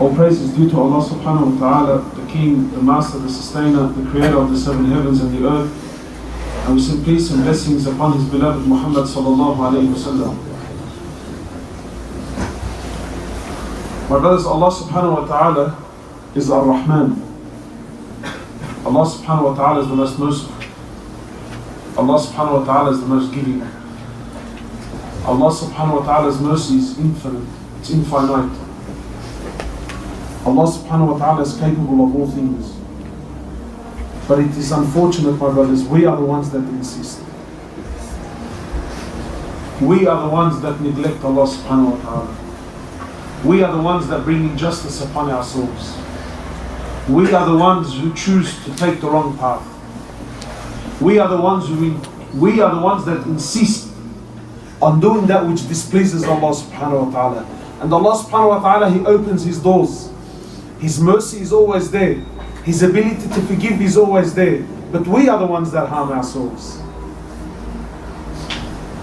All praise is due to Allah subhanahu wa ta'ala, the King, the Master, the Sustainer, the Creator of the seven heavens and the earth. And we send peace and blessings upon His beloved Muhammad sallallahu alayhi wa sallam. My brothers, Allah subhanahu wa ta'ala is Ar-Rahman. Allah subhanahu wa ta'ala is the most merciful. Allah subhanahu wa ta'ala is the most giving. Allah subhanahu wa ta'ala's mercy is infinite, it's infinite. Allah subhanahu wa ta'ala is capable of all things. But it is unfortunate, my brothers, we are the ones that insist. We are the ones that neglect Allah subhanahu wa ta'ala. We are the ones that bring injustice upon ourselves. We are the ones who choose to take the wrong path. We are the ones that insist on doing that which displeases Allah subhanahu wa ta'ala. And Allah subhanahu wa ta'ala, He opens His doors. His mercy is always there. His ability to forgive is always there. But we are the ones that harm ourselves.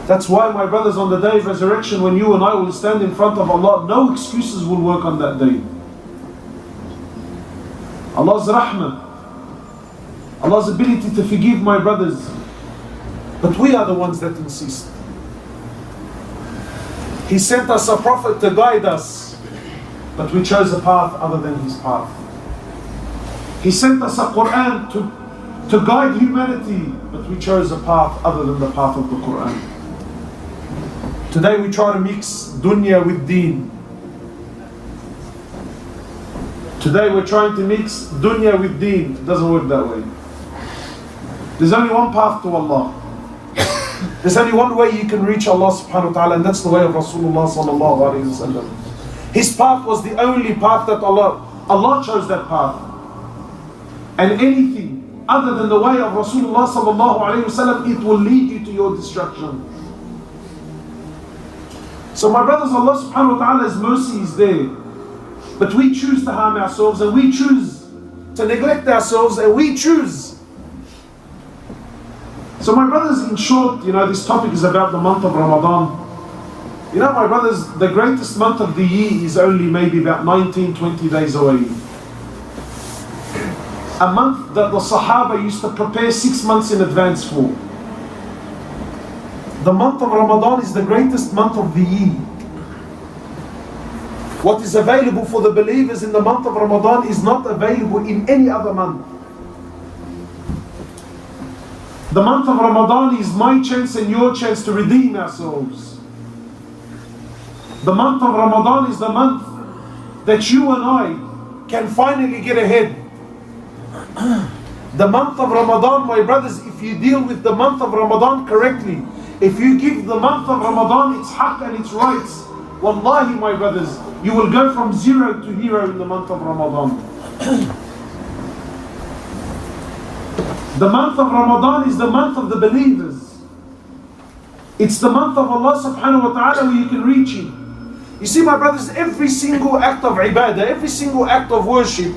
That's why, my brothers, on the day of resurrection, when you and I will stand in front of Allah, no excuses will work on that day. Allah's rahmah, Allah's ability to forgive, my brothers. But we are the ones that insist. He sent us a prophet to guide us, but we chose a path other than his path. He sent us a Quran to guide humanity, but we chose a path other than the path of the Quran. Today we try to mix dunya with deen. Today we're trying to mix dunya with deen. It doesn't work that way. There's only one path to Allah. There's only one way you can reach Allah subhanahu wa ta'ala, and that's the way of Rasulullah sallallahu alayhi wa sallam. His path was the only path that Allah chose that path. And anything other than the way of Rasulullah sallallahu alayhi wa sallam, it will lead you to your destruction. So my brothers, Allah subhanahu wa ta'ala's mercy is there. But we choose to harm ourselves, and we choose to neglect ourselves, and we choose. So my brothers, in short, this topic is about the month of Ramadan. My brothers, the greatest month of the year is only maybe about 19-20 days away. A month that the Sahaba used to prepare 6 months in advance for. The month of Ramadan is the greatest month of the year. What is available for the believers in the month of Ramadan is not available in any other month. The month of Ramadan is my chance and your chance to redeem ourselves. The month of Ramadan is the month that you and I can finally get ahead. The month of Ramadan, my brothers, if you deal with the month of Ramadan correctly, if you give the month of Ramadan its haqq and its rights, wallahi, my brothers, you will go from zero to hero in the month of Ramadan. The month of Ramadan is the month of the believers. It's the month of Allah subhanahu wa ta'ala where you can reach Him. You see, my brothers, every single act of ibadah, every single act of worship,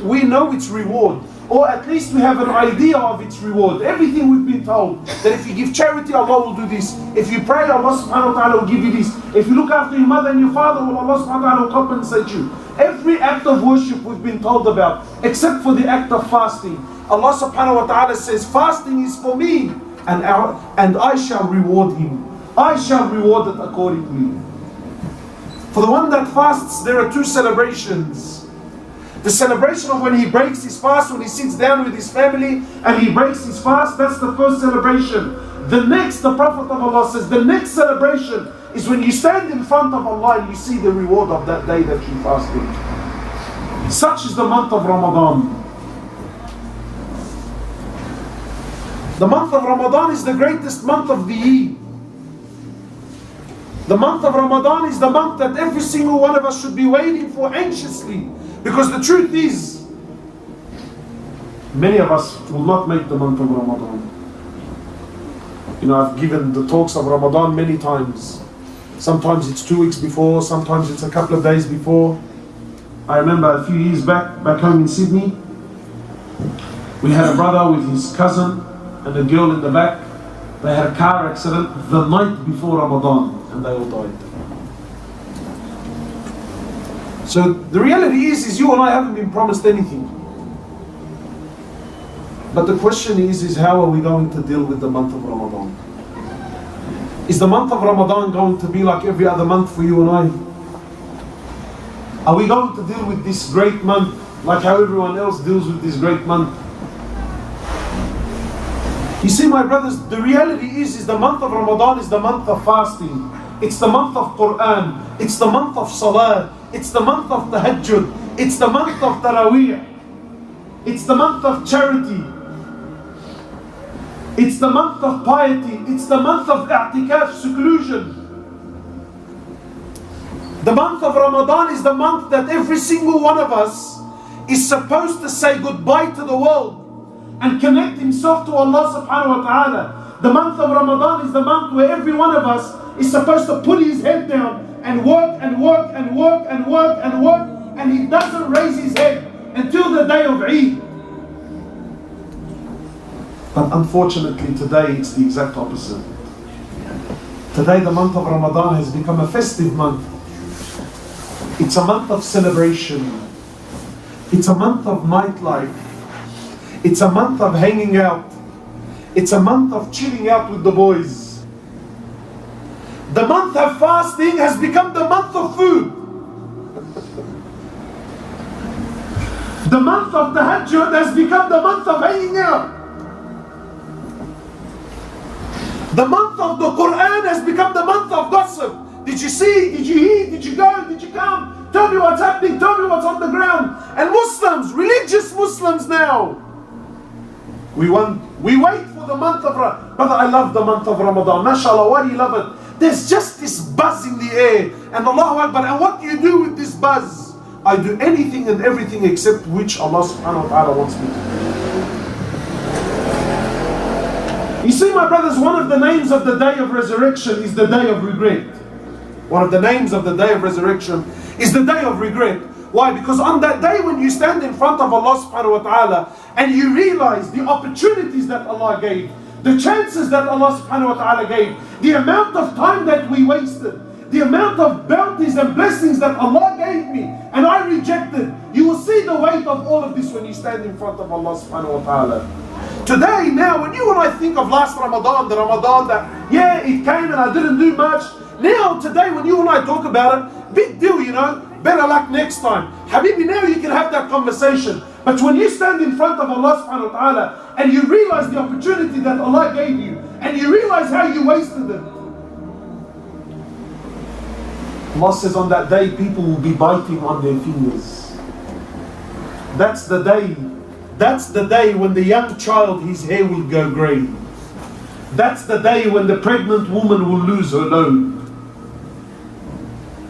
we know its reward. Or at least we have an idea of its reward. Everything we've been told, that if you give charity, Allah will do this. If you pray, Allah subhanahu wa ta'ala will give you this. If you look after your mother and your father, well, Allah subhanahu wa ta'ala will compensate you. Every act of worship we've been told about, except for the act of fasting. Allah subhanahu wa ta'ala says, fasting is for me, and I shall reward him. I shall reward it accordingly. For the one that fasts, there are two celebrations. The celebration of when he breaks his fast, when he sits down with his family and he breaks his fast, that's the first celebration. The next, the Prophet of Allah says, the next celebration is when you stand in front of Allah and you see the reward of that day that you fasted. Such is the month of Ramadan. The month of Ramadan is the greatest month of the year. The month of Ramadan is the month that every single one of us should be waiting for anxiously. Because the truth is, many of us will not make the month of Ramadan. I've given the talks of Ramadan many times. Sometimes it's 2 weeks before, sometimes it's a couple of days before. I remember a few years back home in Sydney, we had a brother with his cousin and a girl in the back. They had a car accident the night before Ramadan and they all died. So the reality is you and I haven't been promised anything. But the question is how are we going to deal with the month of Ramadan? Is the month of Ramadan going to be like every other month for you and I? Are we going to deal with this great month like how everyone else deals with this great month? You see, my brothers, the reality is the month of Ramadan is the month of fasting. It's the month of Quran. It's the month of Salah. It's the month of Tahajjud. It's the month of Taraweeh. It's the month of charity. It's the month of piety. It's the month of i'tikaf, seclusion. The month of Ramadan is the month that every single one of us is supposed to say goodbye to the world and connect himself to Allah subhanahu wa ta'ala. The month of Ramadan is the month where every one of us is supposed to put his head down and work and work and work and work and work, and he doesn't raise his head until the day of Eid. But unfortunately today it's the exact opposite. Today the month of Ramadan has become a festive month. It's a month of celebration. It's a month of nightlife. It's a month of hanging out. It's a month of chilling out with the boys. The month of fasting has become the month of food. The month of Tahajjud has become the month of hanging out. The month of the Quran has become the month of gossip. Did you see? Did you hear? Did you go? Did you come? Tell me what's happening. Tell me what's on the ground. And Muslims, religious Muslims now, we wait for the month of Ramadan. Brother, I love the month of Ramadan. MashaAllah, why do you love it? There's just this buzz in the air. And Allahu Akbar. And what do you do with this buzz? I do anything and everything except which Allah subhanahu wa ta'ala wants me to do. You see, my brothers, one of the names of the day of resurrection is the day of regret. One of the names of the day of resurrection is the day of regret. Why? Because on that day when you stand in front of Allah subhanahu wa ta'ala and you realize the opportunities that Allah gave, the chances that Allah subhanahu wa ta'ala gave, the amount of time that we wasted, the amount of bounties and blessings that Allah gave me and I rejected, you will see the weight of all of this when you stand in front of Allah subhanahu wa ta'ala. Today, now, when you and I think of last Ramadan, the Ramadan that, yeah, it came and I didn't do much. Now, today, when you and I talk about it, big deal, you know, better luck next time. Habibi, now you can have that conversation. But when you stand in front of Allah subhanahu wa ta'ala and you realize the opportunity that Allah gave you and you realize how you wasted it, Allah says on that day, people will be biting on their fingers. That's the day. That's the day when the young child, his hair will go grey. That's the day when the pregnant woman will lose her load.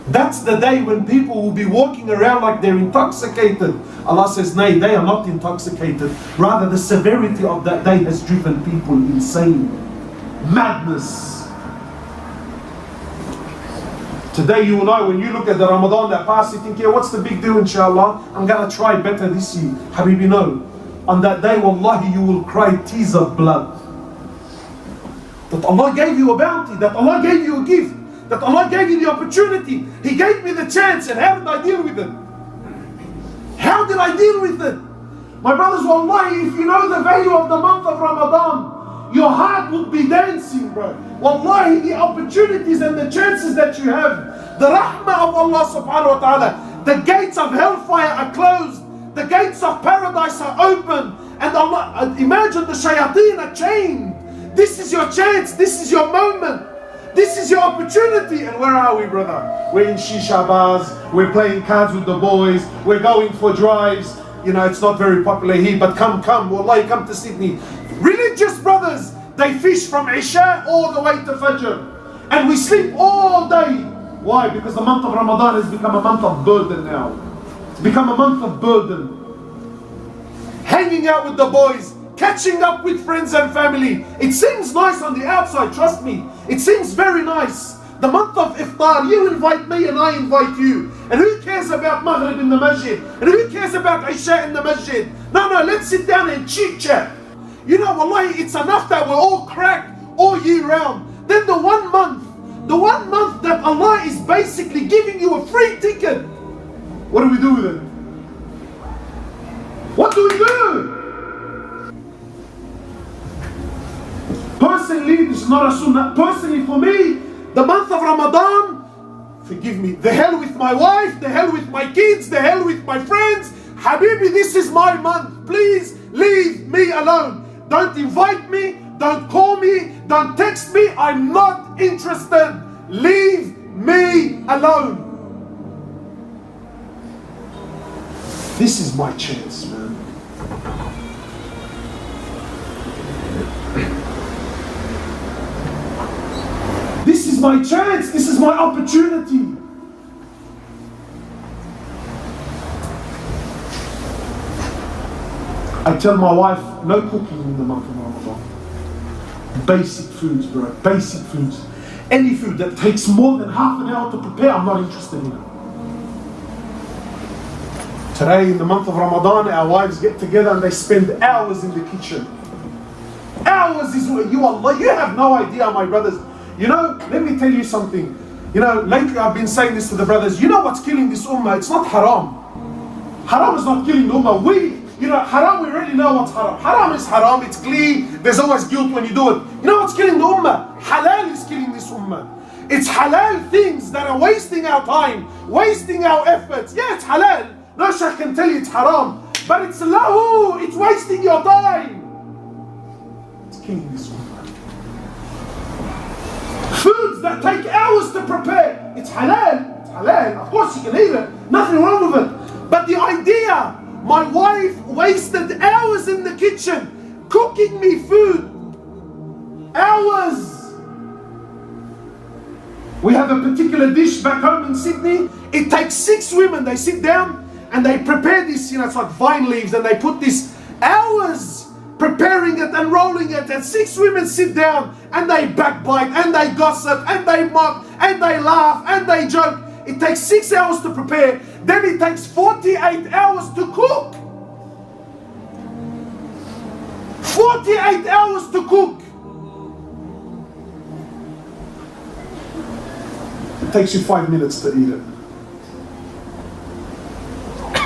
That's the day when people will be walking around like they're intoxicated. Allah says, nay, they are not intoxicated. Rather, the severity of that day has driven people insane. Madness. Today, you and I, when you look at the Ramadan that passed, you think, yeah, what's the big deal, inshallah? I'm going to try better this year. Habibi, no. On that day, wallahi, you will cry tears of blood. That Allah gave you a bounty, that Allah gave you a gift, that Allah gave you the opportunity. He gave me the chance, and how did I deal with it? How did I deal with it? My brothers, wallahi, if you know the value of the month of Ramadan, your heart would be dancing, bro. Wallahi, the opportunities and the chances that you have, the rahmah of Allah subhanahu wa ta'ala, the gates of hellfire are closed, the gates of paradise are open, and Allah, imagine the shayateen are chained. This is your chance, this is your moment, this is your opportunity. And where are we, brother? We're in shisha bars, we're playing cards with the boys, we're going for drives. You know, it's not very popular here, but come, wallahi, come to Sydney. Religious brothers, they fish from Isha all the way to Fajr. And we sleep all day. Why? Because the month of Ramadan has become a month of burden now. It's become a month of burden. Hanging out with the boys, catching up with friends and family. It seems nice on the outside, trust me. It seems very nice. The month of iftar, you invite me and I invite you. And who cares about Maghrib in the masjid? And who cares about Isha in the masjid? No, let's sit down and chit chat. You know, wallahi, it's enough that we're all cracked all year round. Then the one month that Allah is basically giving you a free ticket. What do we do with it? What do we do? Personally, this is not a sunnah. Personally, for me, the month of Ramadan, forgive me, the hell with my wife, the hell with my kids, the hell with my friends. Habibi, this is my month. Please leave me alone. Don't invite me, don't call me, don't text me. I'm not interested. Leave me alone. This is my chance, man. This is my chance. This is my opportunity. I tell my wife, no cooking in the month of Ramadan. Basic foods, bro. Basic foods. Any food that takes more than half an hour to prepare, I'm not interested in it. Today, in the month of Ramadan, our wives get together and they spend hours in the kitchen. Hours is what you have no idea, my brothers. You know, let me tell you something. You know, lately I've been saying this to the brothers. You know what's killing this ummah? It's not haram. Haram is not killing the ummah. Haram, we already know what's haram. Haram is haram, it's clean. There's always guilt when you do it. You know what's killing the ummah? Halal is killing this ummah. It's halal things that are wasting our time, wasting our efforts. Yeah, it's halal. No shaykh can tell you it's haram. But it's lahu, it's wasting your time. It's killing this ummah. Foods that take hours to prepare. It's halal. It's halal. Of course you can eat it. Nothing wrong with it. But the idea, my wife wasted hours in the kitchen cooking me food. Hours. We have a particular dish back home in Sydney. It takes 6 women. They sit down and they prepare this, it's like vine leaves, and they put this hours preparing it and rolling it, and 6 women sit down and they backbite and they gossip and they mock and they laugh and they joke. It takes 6 hours to prepare, then it takes 48 hours to cook. 48 hours to cook. It takes you 5 minutes to eat it.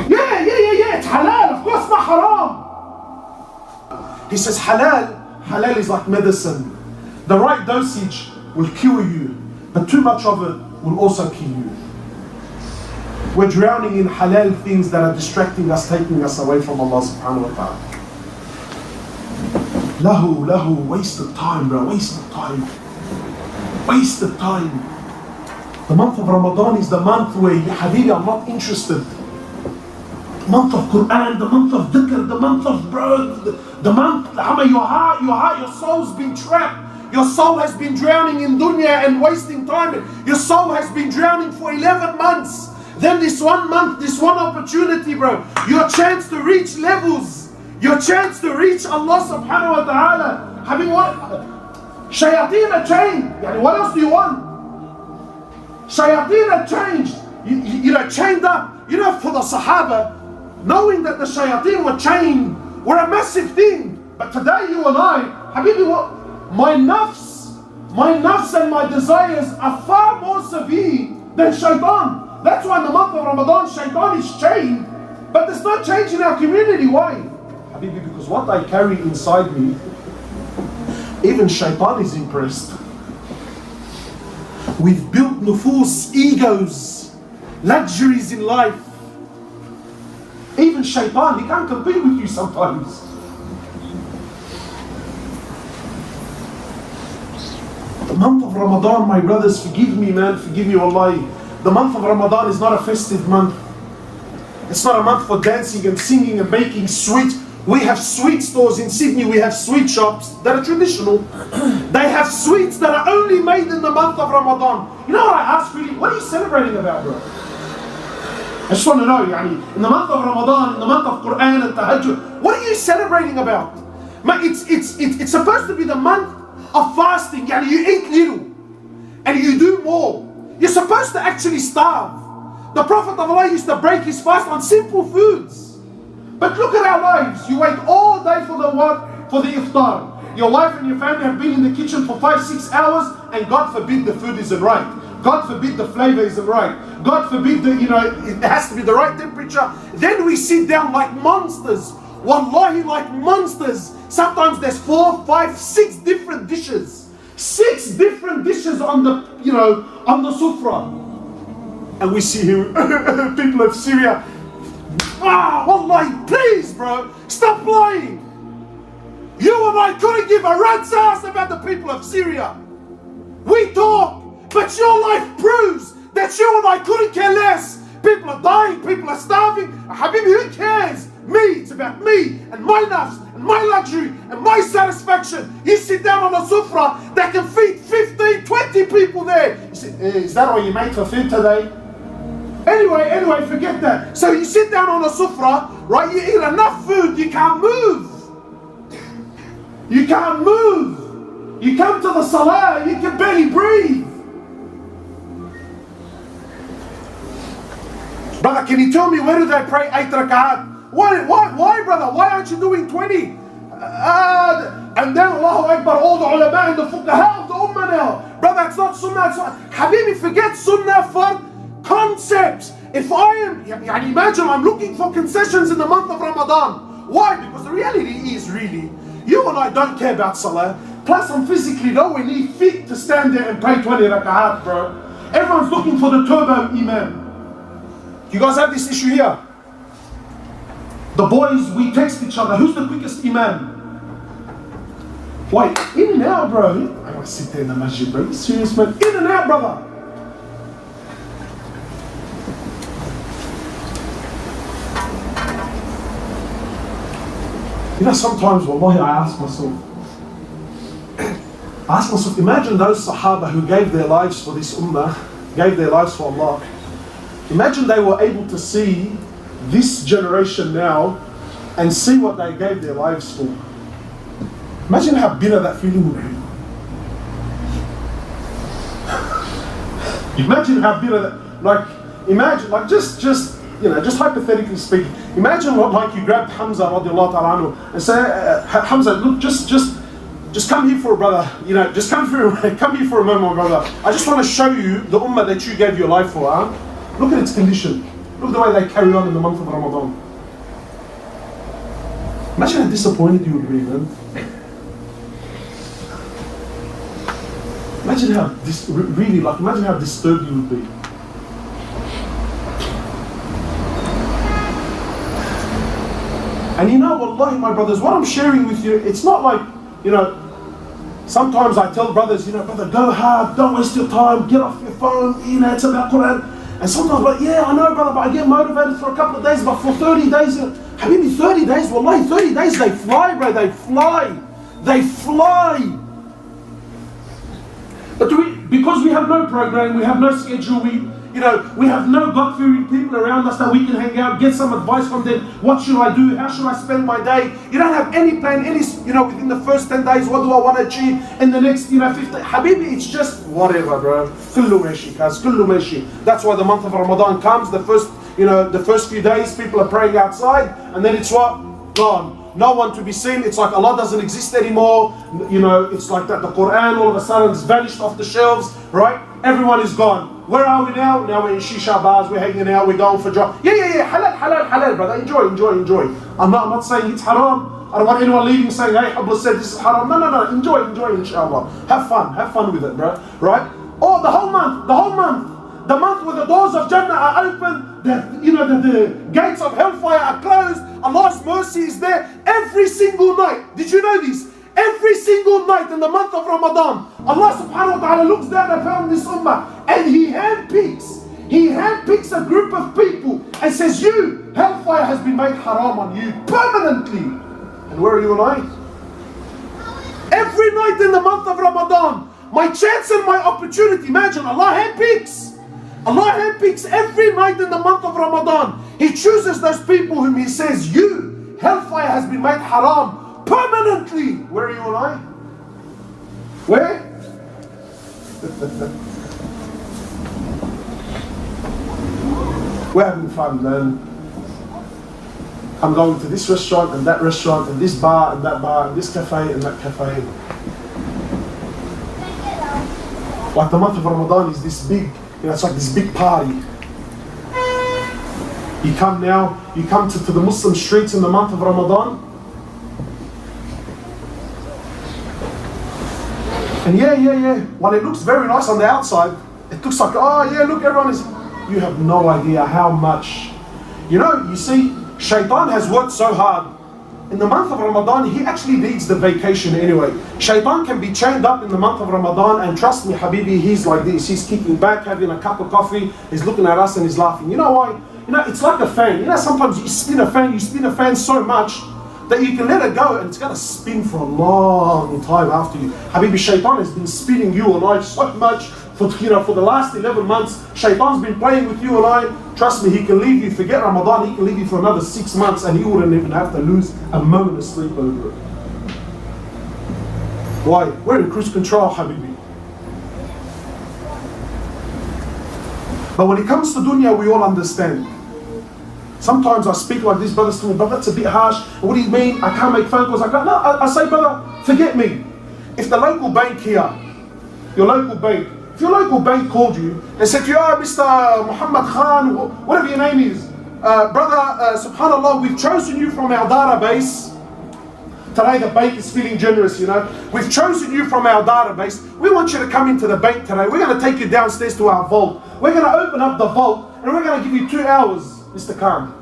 Yeah, it's halal, of course not haram. He says halal is like medicine. The right dosage will cure you, but too much of it will also kill you. We're drowning in halal things that are distracting us, taking us away from Allah subhanahu wa ta'ala. Lahu, wasted time, bro, wasted time. Wasted time. The month of Ramadan is the month where, Habibi, I'm not interested. The month of Quran, the month of dhikr, the month of the month, your heart, your soul's been trapped. Your soul has been drowning in dunya and wasting time. Your soul has been drowning for 11 months. Then this 1 month, this one opportunity, bro, your chance to reach levels, your chance to reach Allah subhanahu wa ta'ala. Having what? Shayateen are chained. What else do you want? Shayateen are changed. Chained up. For the Sahaba, knowing that the shayateen were chained were a massive thing. But today you and I, Habibi, my nafs and my desires are far more severe than shaitan. That's why in the month of Ramadan, shaitan is chained. But there's no change in our community. Why? Habibi, because what I carry inside me, even shaitan is impressed. We've built nufus, egos, luxuries in life. Even shaitan, he can't compete with you sometimes. The month of Ramadan, my brothers, forgive me, man, forgive me, wallahi. The month of Ramadan is not a festive month. It's not a month for dancing and singing and making sweets. We have sweet stores in Sydney, we have sweet shops that are traditional. They have sweets that are only made in the month of Ramadan. You know what I ask really? What are you celebrating about, bro? I just want to know, in the month of Ramadan, in the month of Quran and Tahajjud, what are you celebrating about? It's supposed to be the month of fasting. You eat little and you do more. You're supposed to actually starve. The Prophet of Allah used to break his fast on simple foods. But look at our lives. You wait all day for the what? For the iftar. Your wife and your family have been in the kitchen for 5-6 hours, and God forbid the food isn't right. God forbid the flavor isn't right. God forbid that, it has to be the right temperature. Then we sit down like monsters. Wallahi, like monsters. Sometimes there's 4, 5, 6 different dishes. 6 different dishes on the, on the sufra. And we see here, people of Syria. Wallahi, please, bro, stop lying. You and I couldn't give a rat's ass about the people of Syria. We talk, but your life proves that you and I couldn't care less. People are dying, people are starving. Habibi, who cares? Me, it's about me and my nafs and my luxury and my satisfaction. You sit down on a sufra that can feed 15, 20 people there. You say, is that all you made for food today? Anyway, forget that. So you sit down on a sufra, right? You eat enough food, you can't move. You can't move. You come to the salah, you can barely breathe. Brother, can you tell me where do they pray 8 rak'at? Why, brother? Why aren't you doing 20? And then Allahu Akbar, all the ulama and the fuqaha of the ummah now. Brother, it's not sunnah. Habibi, forget sunnah for concepts. If I am, imagine I'm looking for concessions in the month of Ramadan. Why? Because the reality is really, you and I don't care about salah. Plus I'm physically nowhere near fit to stand there and pray 20 rak'at, bro. Everyone's looking for the turbo imam. You guys have this issue here? The boys, we text each other, who's the quickest imam? Wait, in and out, bro. I want to sit there in the masjid, bro. You serious, man? In and out, brother. Sometimes, wallahi, I ask myself, imagine those Sahaba who gave their lives for this ummah, gave their lives for Allah. Imagine they were able to see this generation now and see what they gave their lives for. Imagine how bitter that feeling would be. Imagine how bitter that, just hypothetically speaking, imagine what, you grabbed Hamza radiallahu ta'ala anhu and say, Hamza, look, just come here for a brother, just come here for a moment, brother. I just want to show you the ummah that you gave your life for, huh? Look at its condition. Look at the way they carry on in the month of Ramadan. Imagine how disappointed you would be, man. Imagine how imagine how disturbed you would be. And wallahi, my brothers, what I'm sharing with you, it's not like, sometimes I tell brothers, brother, go hard, don't waste your time, get off your phone, it's about Quran. And sometimes I'm like, yeah, I know, brother, but I get motivated for a couple of days, but for 30 days, Habibi, 30 days, wallahi, 30 days, they fly, bro, they fly. But because we have no program, we have no schedule, we have no God-fearing people around us that we can hang out, get some advice from them. What should I do? How should I spend my day? You don't have any plan, within the first 10 days, what do I want to achieve? In the next, 15, Habibi, it's just whatever, bro. Kullu meshi, cuz, kullu meshi. That's why the month of Ramadan comes, the first few days, people are praying outside, and then it's what? Gone. No one to be seen. It's like Allah doesn't exist anymore. It's like that the Quran all of a sudden has vanished off the shelves, right? Everyone is gone. Where are we now? Now we're in shisha bars, we're hanging out, we're going for drugs. Yeah, halal, brother. Enjoy. I'm not saying it's haram. I don't want anyone leaving saying, hey, Hoblos said this is haram. No. Enjoy, inshallah. Have fun with it, bro. Right? Oh, the whole month. The month where the doors of Jannah are open, the gates of hellfire are closed, Allah's mercy is there every single night. Did you know this? Every single night in the month of Ramadan, Allah subhanahu wa ta'ala looks down upon this ummah and He handpicks a group of people and says, you, hellfire has been made haram on you permanently. And where are you and I? Every night in the month of Ramadan, my chance and my opportunity. Imagine, Allah handpicks every night in the month of Ramadan. He chooses those people whom He says, you, hellfire has been made haram permanently. Where are you and I? Where? We're having fun, man. I'm going to this restaurant and that restaurant and this bar and that bar and this cafe and that cafe. Like the month of Ramadan is this big, it's like this big party. You come to the Muslim streets in the month of Ramadan. And yeah. While it looks very nice on the outside, it looks like, oh yeah, look, everyone is... You have no idea how much... You see, Shaitan has worked so hard. In the month of Ramadan, he actually needs the vacation anyway. Shaitan can be chained up in the month of Ramadan, and trust me, Habibi, he's like this. He's kicking back, having a cup of coffee, he's looking at us and he's laughing. You know why? It's like a fan. Sometimes you spin a fan so much that you can let it go and it's going to spin for a long time after you. Habibi, Shaitan has been spinning you and I so much for the last 11 months. Shaitan's been playing with you and I. Trust me, he can leave you, forget Ramadan, he can leave you for another 6 months and he wouldn't even have to lose a moment of sleep over it. Why? We're in cruise control, Habibi. But when it comes to dunya, we all understand. Sometimes I speak like this, brothers tell me, but that's a bit harsh. What do you mean? I can't make phone calls. I say, brother, forget me. If the local bank here, if your local bank called you and said to you, oh, Mr. Mohamed Khan, whatever your name is, brother, subhanAllah, we've chosen you from our database. Today the bank is feeling generous, We've chosen you from our database. We want you to come into the bank today. We're going to take you downstairs to our vault. We're going to open up the vault and we're going to give you 2 hours, Mr. Khan.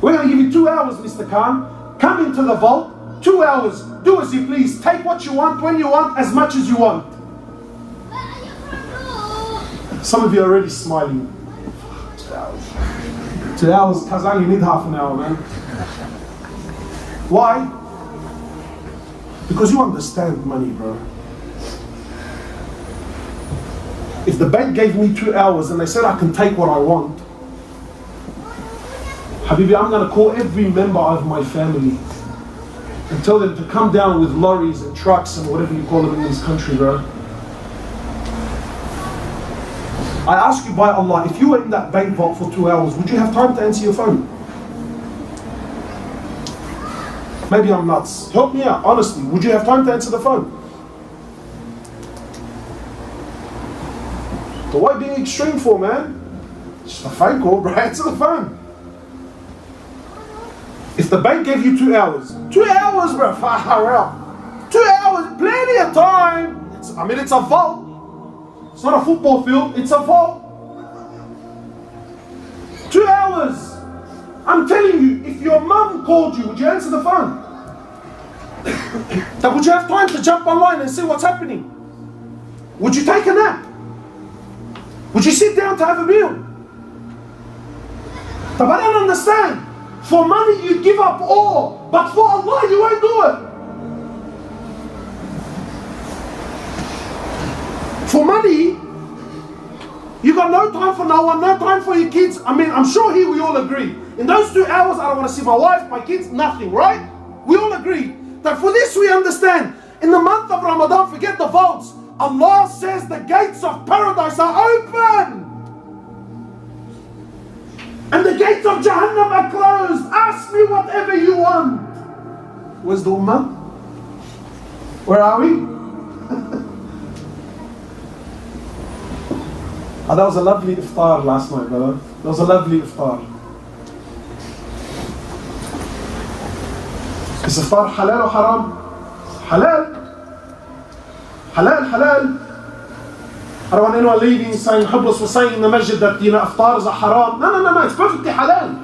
We're going to give you 2 hours, Mr. Khan. Come into the vault, 2 hours. Do as you please. Take what you want, when you want, as much as you want. Some of you are already smiling. 2 hours, Kazan, you need half an hour, man. Why? Because you understand money, bro. If the bank gave me 2 hours and they said I can take what I want, Habibi, I'm going to call every member of my family and tell them to come down with lorries and trucks and whatever you call them in this country, bro. I ask you by Allah, if you were in that bank vault for 2 hours, would you have time to answer your phone? Maybe I'm nuts. Help me out, honestly. Would you have time to answer the phone? But why being extreme for, man? Just a phone call, bro. Answer the phone. If the bank gave you 2 hours, 2 hours, bro, far out. 2 hours, plenty of time. It's a vault. It's not a football field, it's a vault. 2 hours. I'm telling you, if your mum called you, would you answer the phone? Would you have time to jump online and see what's happening? Would you take a nap? Would you sit down to have a meal? But I don't understand. For money you give up all, but for Allah you won't do it. For money, you got no time for no one, no time for your kids. I'm sure here we all agree. In those 2 hours, I don't want to see my wife, my kids, nothing, right? We all agree. That for this we understand. In the month of Ramadan, forget the vaults. Allah says the gates of paradise are open. And the gates of Jahannam are closed. Ask me whatever you want. Where's the Ummah? Where are we? That was a lovely iftar last night, brother. That was a lovely iftar. Is iftar halal or haram? Halal. Halal, halal. I don't want anyone leaving saying, Hoblos was saying in the masjid that, iftars are haram. No, it's perfectly halal.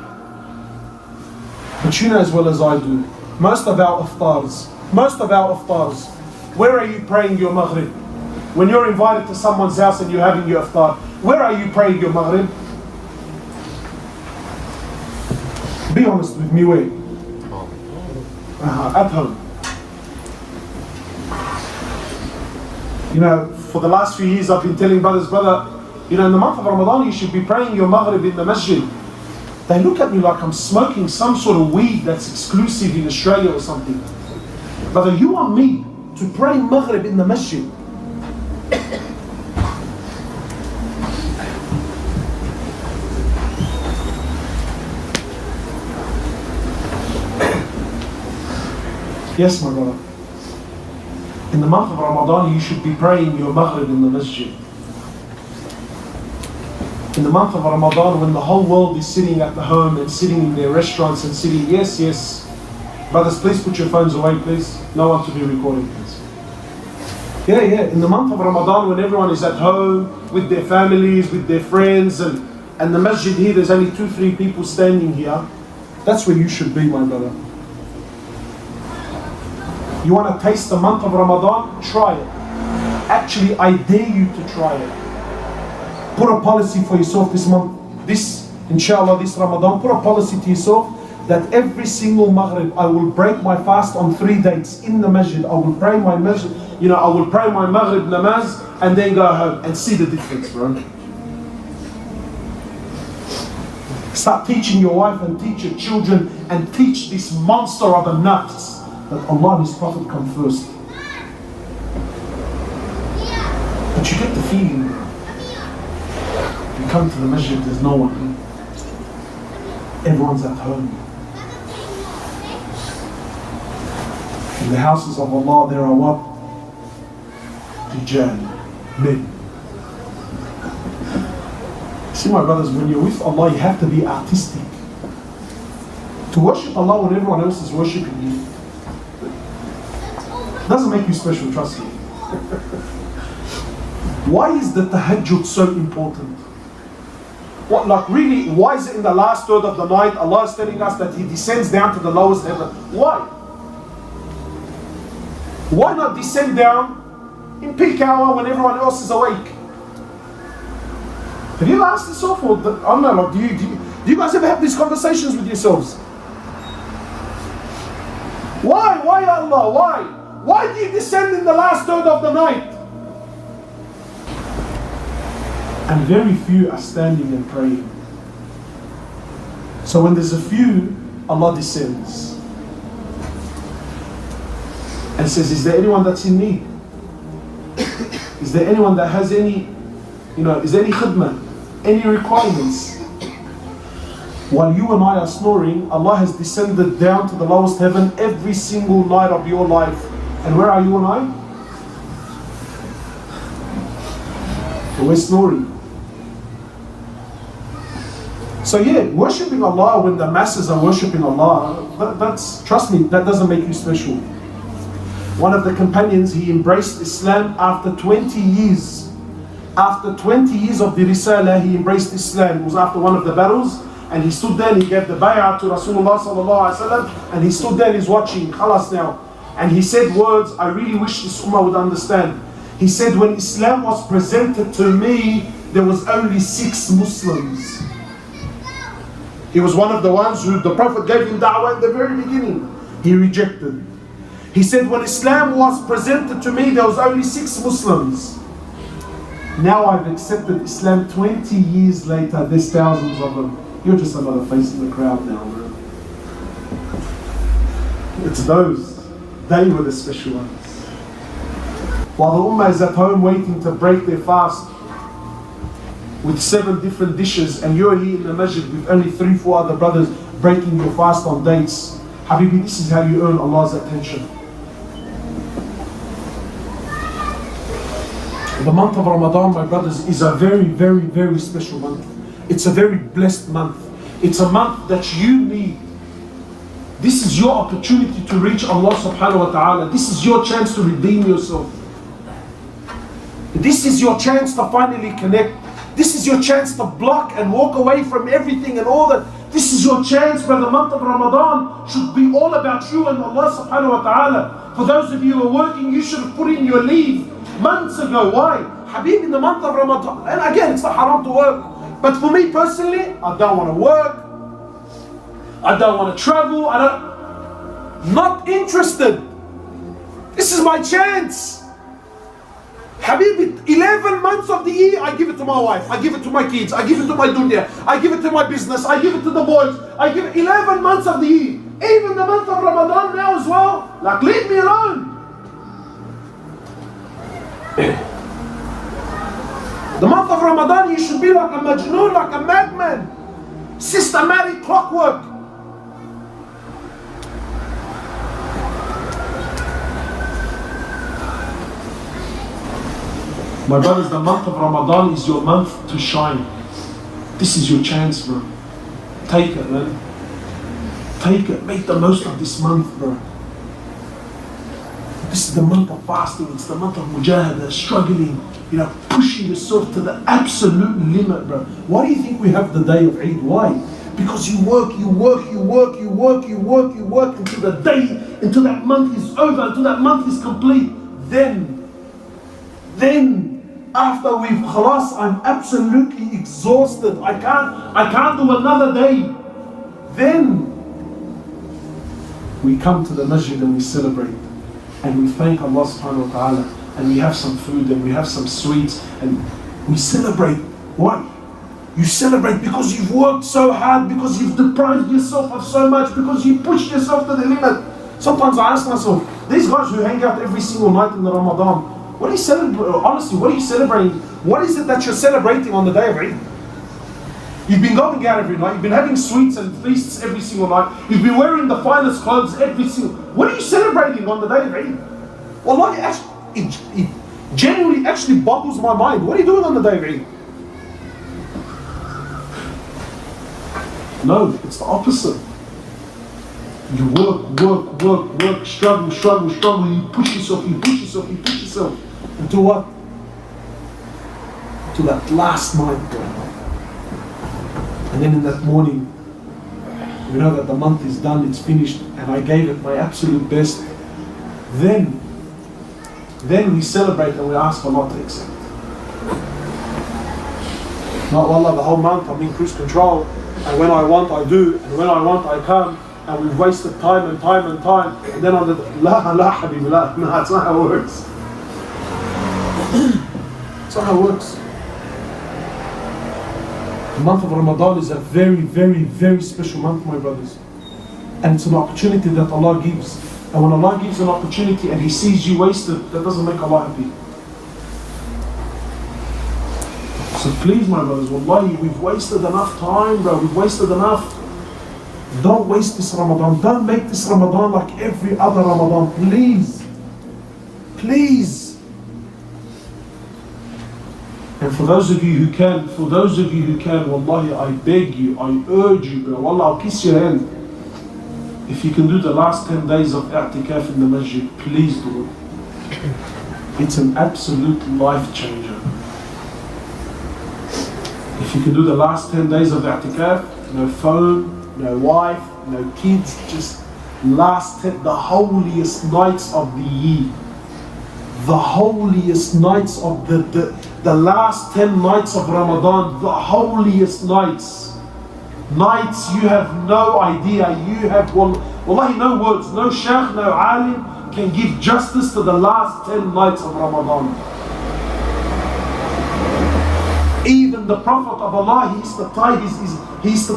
But you know as well as I do, most of our iftars, where are you praying your maghrib? When you're invited to someone's house and you're having your iftar, where are you praying your maghrib? Be honest with me, where? At home. For the last few years I've been telling brothers, brother, in the month of Ramadan you should be praying your maghrib in the masjid. They look at me like I'm smoking some sort of weed that's exclusive in Australia or something. Brother, you want me to pray maghrib in the masjid? Yes, my brother. In the month of Ramadan, you should be praying your Maghrib in the masjid. In the month of Ramadan, when the whole world is sitting at the home and sitting in their restaurants and sitting, yes. Brothers, please put your phones away, please. No one to be recording, please. Yeah. In the month of Ramadan, when everyone is at home with their families, with their friends, and the masjid here, there's only 2-3 people standing here. That's where you should be, my brother. You want to taste the month of Ramadan? Try it. Actually, I dare you to try it. Put a policy for yourself this month. Inshallah, this Ramadan, put a policy to yourself that every single Maghrib, I will break my fast on 3 dates in the masjid. I will pray my masjid, I will pray my Maghrib namaz and then go home and see the difference, bro. Start teaching your wife and teach your children and teach this monster of a nafs that Allah and His Prophet come first. But you get the feeling, you come to the masjid, there's no one. Everyone's at home. In the houses of Allah, there are what? Rijal, men. See, my brothers, when you're with Allah, you have to be artistic. To worship Allah when everyone else is worshipping you doesn't make you special, trust me. Why is the Tahajjud so important? Why is it in the last third of the night, Allah is telling us that He descends down to the lowest heaven? Why? Why not descend down in peak hour when everyone else is awake? Have you ever asked yourself, or I don't know, do you guys ever have these conversations with yourselves? Why? Why Allah? Why? Why do you descend in the last third of the night? And very few are standing and praying. So when there's a few, Allah descends and says, is there anyone that's in need? Is there anyone that has any, is there any khidmah, any requirements? While you and I are snoring, Allah has descended down to the lowest heaven every single night of your life. And where are you and I? We're snoring. So worshipping Allah when the masses are worshipping Allah, trust me, that doesn't make you special. One of the companions, he embraced Islam after 20 years. After 20 years of the Risala, he embraced Islam. It was after one of the battles, and he stood there and he gave the bay'ah to Rasulullah sallallahu alaihi wasallam, and he stood there and he's watching, khalas now. And he said words I really wish this ummah would understand. He said, when Islam was presented to me, there was only 6 Muslims. He was one of the ones who the Prophet gave him da'wah at the very beginning. He rejected. He said, when Islam was presented to me, there was only 6 Muslims. Now I've accepted Islam 20 years later, there's thousands of them. You're just another face in the crowd now, bro. It's those. They were the special ones. While the ummah is at home waiting to break their fast with 7 different dishes, and you're here in the masjid with only 3-4 other brothers breaking your fast on dates. Habibi, this is how you earn Allah's attention. The month of Ramadan, my brothers, is a very, very, very special month. It's a very blessed month. It's a month that you need. This is your opportunity to reach Allah subhanahu wa ta'ala. This is your chance to redeem yourself. This is your chance to finally connect. This is your chance to block and walk away from everything and all that. This is your chance, but the month of Ramadan should be all about you and Allah subhanahu wa ta'ala. For those of you who are working, you should have put in your leave months ago. Why? Habib, in the month of Ramadan, and again, it's not haram to work. But for me personally, I don't want to work. I don't want to travel. Not interested. This is my chance. Habibi, 11 months of the year, I give it to my wife, I give it to my kids, I give it to my dunya, I give it to my business, I give it to the boys, I give it 11 months of the year. Even the month of Ramadan now as well. Like, leave me alone. The month of Ramadan, you should be like a majnoon, like a madman. Systematic clockwork. My brothers, the month of Ramadan is your month to shine. This is your chance, bro. Take it, man. Take it. Make the most of this month, bro. This is the month of fasting. It's the month of mujahadah, struggling, pushing yourself to the absolute limit, bro. Why do you think we have the day of Eid? Why? Because you work until the day, until that month is over, until that month is complete. Then, after we've khalas, I'm absolutely exhausted. I can't do another day. Then we come to the masjid and we celebrate. And we thank Allah subhanahu wa ta'ala. And we have some food and we have some sweets. And we celebrate. Why? You celebrate because you've worked so hard, because you've deprived yourself of so much, because you pushed yourself to the limit. Sometimes I ask myself, these guys who hang out every single night in the Ramadan, what are you celebrating? Honestly, what are you celebrating? What is it that you're celebrating on the day of Eid? You've been going out every night, you've been having sweets and feasts every single night, you've been wearing the finest clothes every single... What are you celebrating on the day of Eid? Wallahi, it genuinely actually boggles my mind. What are you doing on the day of Eid? No, it's the opposite. You work, struggle, you push yourself. Until what? Until that last night, bro. And then in that morning, we know that the month is done, it's finished, and I gave it my absolute best. Then we celebrate and we ask Allah to accept. Not wallah, the whole month I'm in cruise control, and when I want I do, and when I want I come, and we've wasted time, and then on the la habibi, la, no, that's not how it works. That's not how it works. The month of Ramadan is a very, very, very special month, my brothers. And it's an opportunity that Allah gives. And when Allah gives an opportunity and He sees you wasted, that doesn't make Allah happy. So please, my brothers, wallahi, we've wasted enough time, bro. We've wasted enough. Don't waste this Ramadan. Don't make this Ramadan like every other Ramadan. Please. Please. And for those of you who can, wallahi, I beg you, I urge you, bro, wallah, I'll kiss your hand. If you can do the last 10 days of i'tikaf in the masjid, please do it. It's an absolute life changer. If you can do the last 10 days of i'tikaf, no phone, no wife, no kids, just last 10, the holiest nights of the year. The holiest nights of the last 10 nights of Ramadan, the holiest nights. Nights you have no idea, you have wallahi no words, no shaykh, no alim can give justice to the last 10 nights of Ramadan. Even the Prophet of Allah, he used to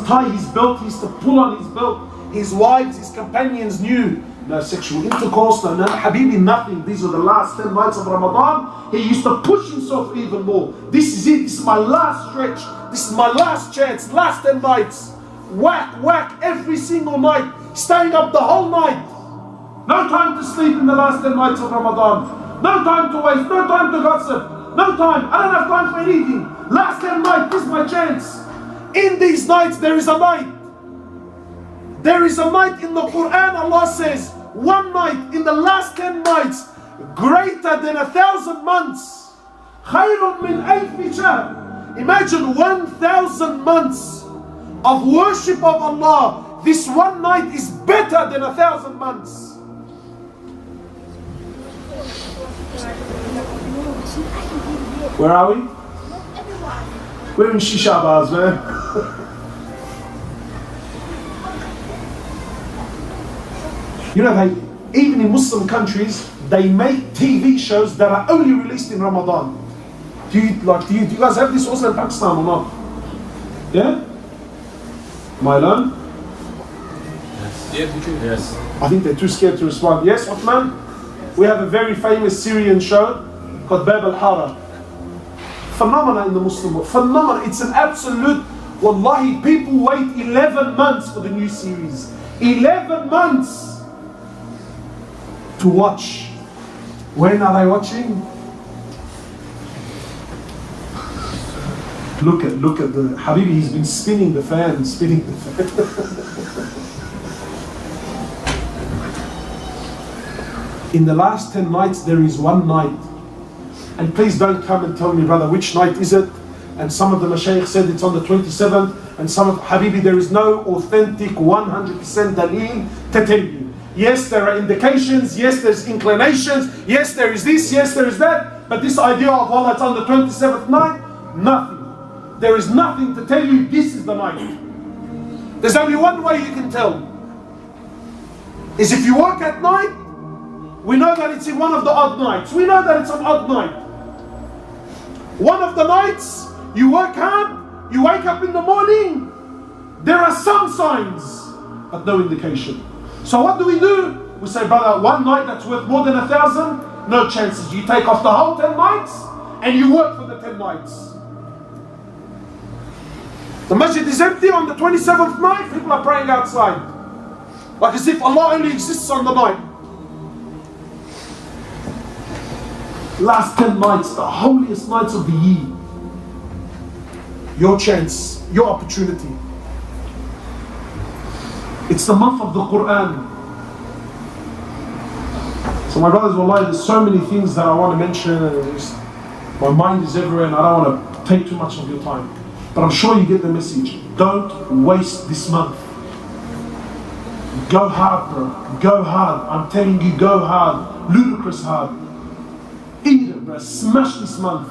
tie his belt, he used to pull on his belt. His wives, his companions knew no sexual intercourse, no habibi, nothing. These are the last 10 nights of Ramadan. He used to push himself even more. This is it, this is my last stretch, this is my last chance, last 10 nights. Whack, every single night, staying up the whole night. No time to sleep in the last 10 nights of Ramadan. No time to waste, no time to gossip, no time, I don't have time for anything. Last 10 nights, this is my chance. In these nights there is a night. There is a night in the Quran, Allah says, one night in the last 10 nights, greater than 1,000 months. خَيْرٌ مِّنْ أَلْفِ شَهْرٍ. Imagine 1,000 months of worship of Allah. This one night is better than 1,000 months. Where are we? We're in Shisha bars, man. You know, even in Muslim countries, they make TV shows that are only released in Ramadan. Do you guys have this also in Pakistan or not? Yeah? Am I alone? Yes. I think they're too scared to respond. Yes, Uthman? We have a very famous Syrian show called Bab al-Hara. Phenomena in the Muslim world. Phenomena. It's an absolute, wallahi, people wait 11 months for the new series. 11 months to watch. When are they watching? Look at the Habibi, he's been spinning the fan, spinning the fan. In the last 10 nights, there is one night. And please don't come and tell me, brother, which night is it? And some of the mashayikh said it's on the 27th, and some of Habibi, there is no authentic 100% dalil to tell you. Yes, there are indications, yes, there's inclinations, yes, there is this, yes, there is that, but this idea of, well, it's on the 27th night, nothing. There is nothing to tell you this is the night. There's only one way you can tell. Is if you work at night, we know that it's in one of the odd nights. We know that it's an odd night. One of the nights, you work hard, you wake up in the morning, there are some signs, but no indication. So what do? We say, brother, one night that's worth more than 1,000, no chances. You take off the whole 10 nights, and you work for the 10 nights. The masjid is empty on the 27th night, people are praying outside. Like as if Allah only exists on the night. Last 10 nights, the holiest nights of the year. Your chance, your opportunity. It's the month of the Quran. So my brothers, wallahi, there's so many things that I want to mention, and my mind is everywhere, and I don't want to take too much of your time. But I'm sure you get the message. Don't waste this month. Go hard, bro. Go hard. I'm telling you, go hard. Ludicrous hard. Eat it, bro. Smash this month.